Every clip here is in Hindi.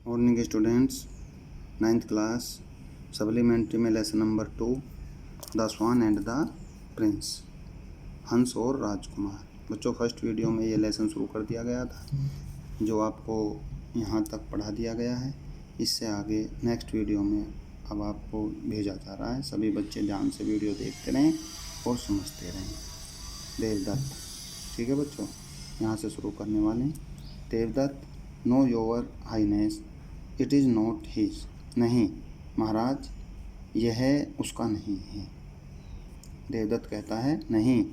Morning students, 9th class supplementary में lesson number 2 the swan and the prince, हंस और राजकुमार। बच्चों, फर्स्ट वीडियो में ये लेसन शुरू कर दिया गया था जो आपको यहाँ तक पढ़ा दिया गया है। इससे आगे नेक्स्ट वीडियो में अब आपको भेजा जा रहा है। सभी बच्चे ध्यान से वीडियो देखते रहें और समझते रहें। देवदत्त, ठीक है बच्चों, यहाँ से शुरू करने वाले हैं। Devdatt, no your highness, it is not his. नहीं महाराज, यह उसका नहीं है। देवदत्त कहता है नहीं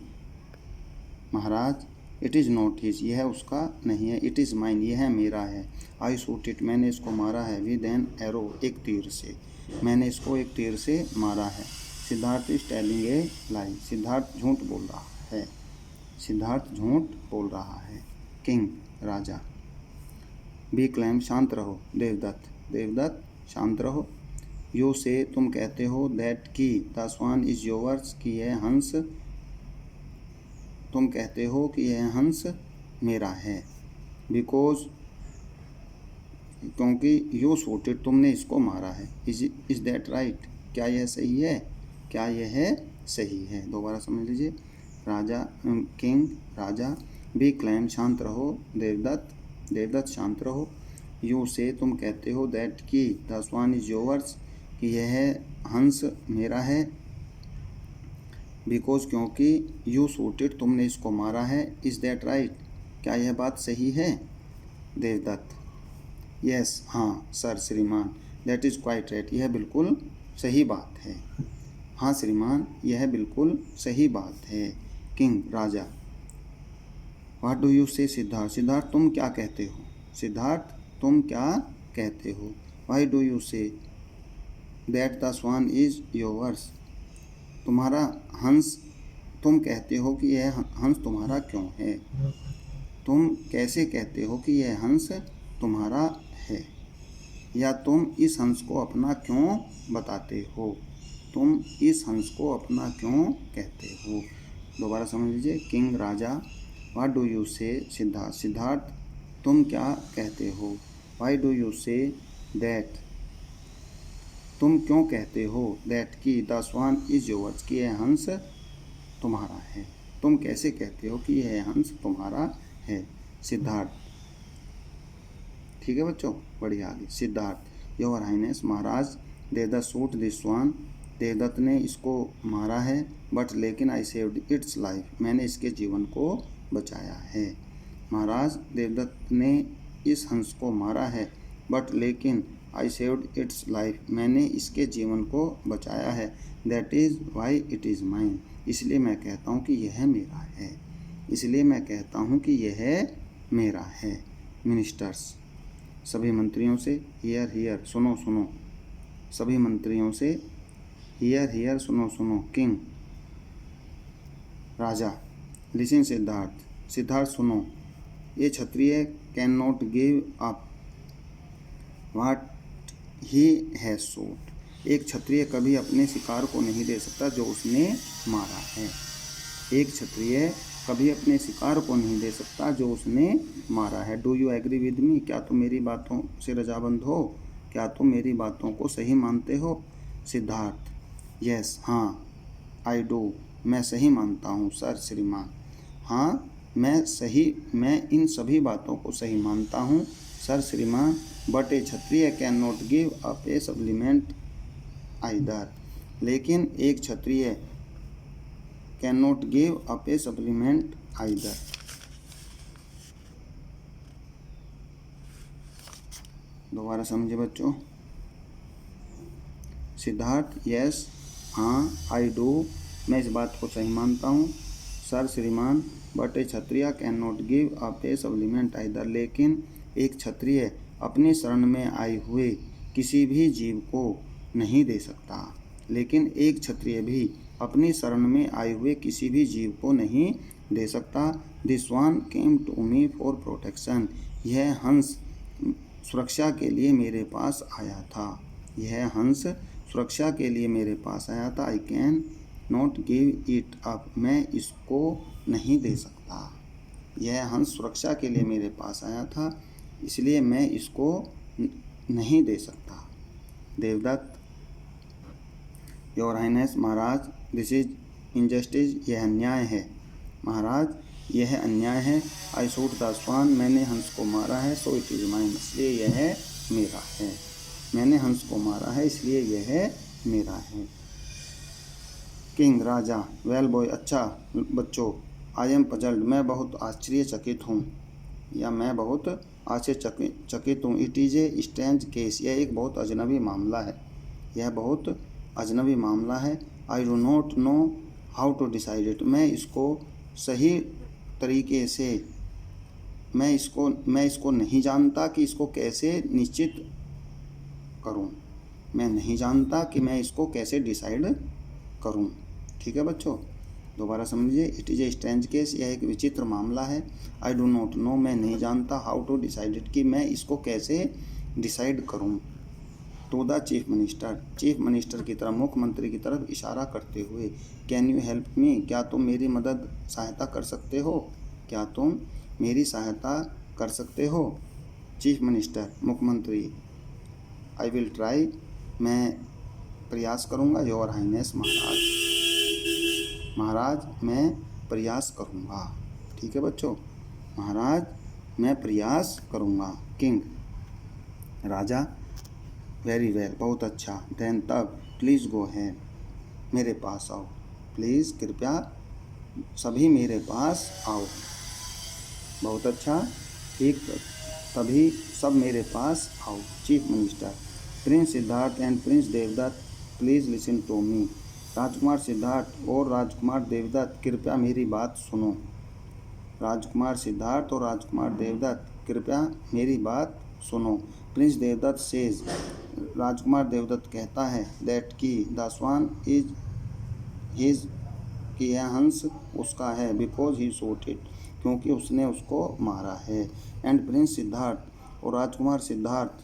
महाराज, इट इज़ नॉट हिज, यह उसका नहीं है। इट इज़ माइन, यह मेरा है। आई शूट इट, मैंने इसको मारा है। विद एन एरो, एक तीर से, मैंने इसको एक तीर से मारा है। सिद्धार्थ इज टेलिंग ए लाई, सिद्धार्थ झूठ बोल रहा है। सिद्धार्थ झूठ बोल रहा है। किंग, राजा। बी क्लैम, शांत रहो। देवदत्त, देवदत्त शांत रहो। यू से, तुम कहते हो। दैट की, द स्वान इज योवर्स, कि यह हंस, तुम कहते हो कि यह हंस मेरा है। बिकॉज, क्योंकि यू शूट इट, तुमने इसको मारा है। इज दैट राइट, क्या यह सही है? क्या यह सही है? दोबारा समझ लीजिए। राजा, किंग, राजा। बी क्लैम, शांत रहो। देवदत्त, देवदत्त शांत रहो। यू से, तुम कहते हो। दैट की, द स्वान इज योवर्स, कि यह हंस मेरा है। बिकॉज, क्योंकि यू शूट इट, तुमने इसको मारा है। इज दैट राइट, क्या यह बात सही है? देवदत्त, यस, हाँ सर, श्रीमान। दैट इज़ क्वाइट राइट, यह बिल्कुल सही बात है। हाँ श्रीमान, यह बिल्कुल सही बात है। King, Raja. What do you से, सिद्धार्थ, सिद्धार्थ तुम क्या कहते हो? सिद्धार्थ, तुम क्या कहते हो? Why do you say that the swan is yours, तुम्हारा हंस, तुम कहते हो कि यह हंस तुम्हारा क्यों है? तुम कैसे कहते हो कि यह हंस तुम्हारा है? या तुम इस हंस को अपना क्यों बताते हो? तुम इस हंस को अपना क्यों कहते हो? दोबारा समझ लीजिए। King, Raja. What do you से, सिद्धार्थ, सिद्धार्थ तुम क्या कहते हो? Why do you say that, तुम क्यों कहते हो? दैट की, द स्वान इज योवर्स, कि यह हंस तुम्हारा है। तुम कैसे कहते हो कि यह हंस तुम्हारा है? सिद्धार्थ, ठीक है बच्चों, बढ़िया। आगे सिद्धार्थ, योर हाइनेस, महाराज। Devadatta shoot this swan, Devadatta ने इसको मारा है। बट लेकिन आई सेव्ड इट्स लाइफ, मैंने इसके जीवन को बचाया है। महाराज, देवदत्त ने इस हंस को मारा है। बट लेकिन आई सेव्ड इट्स लाइफ, मैंने इसके जीवन को बचाया है। That is why it is mine, इसलिए मैं कहता हूँ कि यह मेरा है। इसलिए मैं कहता हूँ कि यह मेरा है। मिनिस्टर्स, सभी मंत्रियों से। हियर हियर, सुनो सुनो। सभी मंत्रियों से। हियर हियर, सुनो सुनो। किंग, राजा। लिसन सिद्धार्थ, सिद्धार्थ सुनो। ये Kshatriya can not give up what he has shoot, एक क्षत्रिय कभी अपने शिकार को नहीं दे सकता जो उसने मारा है। एक क्षत्रिय कभी अपने शिकार को नहीं दे सकता जो उसने मारा है। Do you agree with me, क्या तुम मेरी बातों से रजामंद हो? क्या तुम मेरी बातों को सही मानते हो? सिद्धार्थ, यस, हाँ, आई डू, मैं सही मानता हूँ सर, श्रीमान। हाँ, मैं इन सभी बातों को सही मानता हूँ सर, श्रीमान। But a Kshatriya can not give up a supplement either, लेकिन एक Kshatriya can not give up a supplement either. दोबारा समझे बच्चों। सिद्धार्थ, यस, हाँ, आई डू, मैं इस बात को सही मानता हूँ सर, श्रीमान। But a Kshatriya can not give up a supplement either, लेकिन एक क्षत्रिय अपनी शरण में आए हुए किसी भी जीव को नहीं दे सकता। लेकिन एक क्षत्रिय भी अपनी शरण में आए हुए किसी भी जीव को नहीं दे सकता। This swan came to me for protection, यह हंस सुरक्षा के लिए मेरे पास आया था। यह हंस सुरक्षा के लिए मेरे पास आया था। I can not give it up, मैं इसको नहीं दे सकता। यह हंस सुरक्षा के लिए मेरे पास आया था, इसलिए मैं इसको नहीं दे सकता। देवदत्त, योर हाइनेस महाराज, दिस इज इनजस्टिस, यह अन्याय है। महाराज, यह अन्याय है। आई शूट द स्वान, मैंने हंस को मारा है। सो इट इज़ माइन, इसलिए यह मेरा है। मैंने हंस को मारा है इसलिए यह मेरा है। किंग, राजा, वेल बॉय, अच्छा बच्चों, आई एम पजल्ड, मैं बहुत आश्चर्यचकित हूँ या मैं बहुत आश्चर्यचकित हूँ। It is a strange case, यह एक बहुत अजनबी मामला है। यह बहुत अजनबी मामला है। I do not know how to decide it, मैं इसको सही तरीके से मैं इसको नहीं जानता कि इसको कैसे निश्चित करूं। मैं नहीं जानता कि मैं इसको कैसे डिसाइड करूं। ठीक है बच्चों, दोबारा समझिए। It is a strange case, यह एक विचित्र मामला है। आई डो नॉट नो, मैं नहीं जानता। हाउ टू डिसाइड इट, कि मैं इसको कैसे डिसाइड करूं। To the chief minister, chief minister की तरफ, मुख्यमंत्री की तरफ इशारा करते हुए। कैन यू हेल्प मी, क्या तुम मेरी सहायता कर सकते हो। क्या तुम मेरी सहायता कर सकते हो। चीफ मिनिस्टर, मुख्यमंत्री, आई विल ट्राई, मैं प्रयास करूँगा। योर हाइनेस, महाराज, महाराज मैं प्रयास करूँगा। ठीक है बच्चों, महाराज मैं प्रयास करूँगा। किंग, राजा, वेरी वेल, बहुत अच्छा। देन तब, प्लीज़ गो है, मेरे पास आओ। प्लीज़, कृपया सभी मेरे पास आओ। बहुत अच्छा, ठीक, तभी सब मेरे पास आओ। Chief minister, prince Siddhartha and prince Devadatta, please listen to me. राजकुमार सिद्धार्थ और राजकुमार देवदत्त, कृपया मेरी बात सुनो। राजकुमार सिद्धार्थ और राजकुमार देवदत्त, कृपया मेरी बात सुनो। प्रिंस देवदत्त सेज, राजकुमार देवदत्त कहता है, दैट की द स्वान इज हिज, कि यह हंस उसका है। बिकॉज ही शॉट इट, क्योंकि उसने उसको मारा है। एंड प्रिंस सिद्धार्थ, और राजकुमार सिद्धार्थ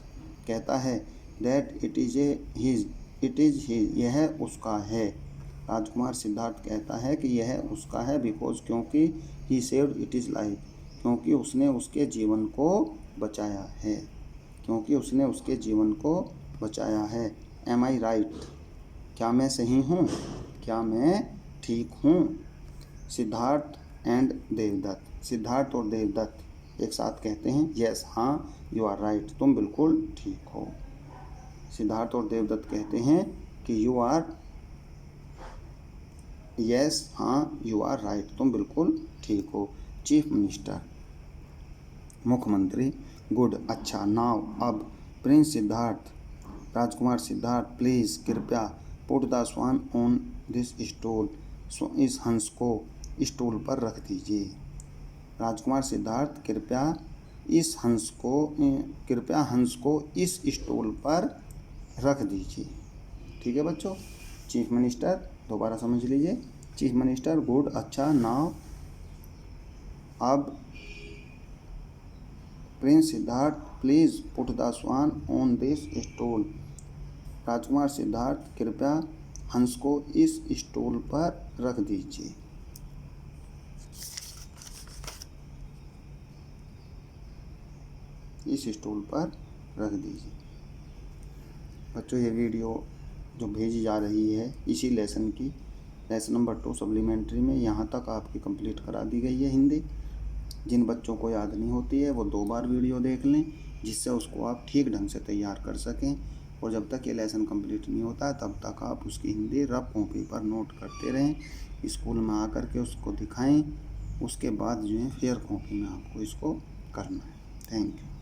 कहता है, दैट इट इज़ हिज, यह उसका है। राजकुमार सिद्धार्थ कहता है कि यह उसका है। बिकॉज, क्योंकि, ही सेव्ड इट इज़ लाइफ, क्योंकि उसने उसके जीवन को बचाया है। क्योंकि उसने उसके जीवन को बचाया है। एम आई राइट, क्या मैं सही हूँ, क्या मैं ठीक हूँ। सिद्धार्थ एंड देवदत्त, सिद्धार्थ और देवदत्त एक साथ कहते हैं, यस, हाँ, यू आर राइट, तुम बिल्कुल ठीक हो। सिद्धार्थ और देवदत्त कहते हैं कि यू आर, यस, हाँ, यू आर राइट, तुम बिल्कुल ठीक हो। चीफ मिनिस्टर, मुख्यमंत्री, गुड, अच्छा। नाउ, अब, प्रिंस सिद्धार्थ, राजकुमार सिद्धार्थ, प्लीज़, कृपया, put the swan on this stool, इस हंस को स्टूल पर रख दीजिए। राजकुमार सिद्धार्थ, कृपया हंस को इस स्टूल पर रख दीजिए। ठीक है बच्चों। चीफ मिनिस्टर, दोबारा समझ लीजिए। चीफ मिनिस्टर, गुड, अच्छा। नाउ, अब, prince Siddhartha, please put the swan on this stool, राजकुमार सिद्धार्थ, कृपया हंस को इस स्टूल पर रख दीजिए। इस स्टूल पर रख दीजिए। बच्चों, ये वीडियो जो भेजी जा रही है इसी लेसन की, लेसन नंबर 2 सप्लीमेंट्री में, यहाँ तक आपकी कंप्लीट करा दी गई है हिंदी। जिन बच्चों को याद नहीं होती है वो 2 बार वीडियो देख लें, जिससे उसको आप ठीक ढंग से तैयार कर सकें। और जब तक ये लेसन कंप्लीट नहीं होता है तब तक आप उसकी हिंदी रफ कॉपी पर नोट करते रहें। स्कूल में आकर के उसको दिखाएं, उसके बाद जो है फेयर कॉपी में आपको इसको करना है। Thank you.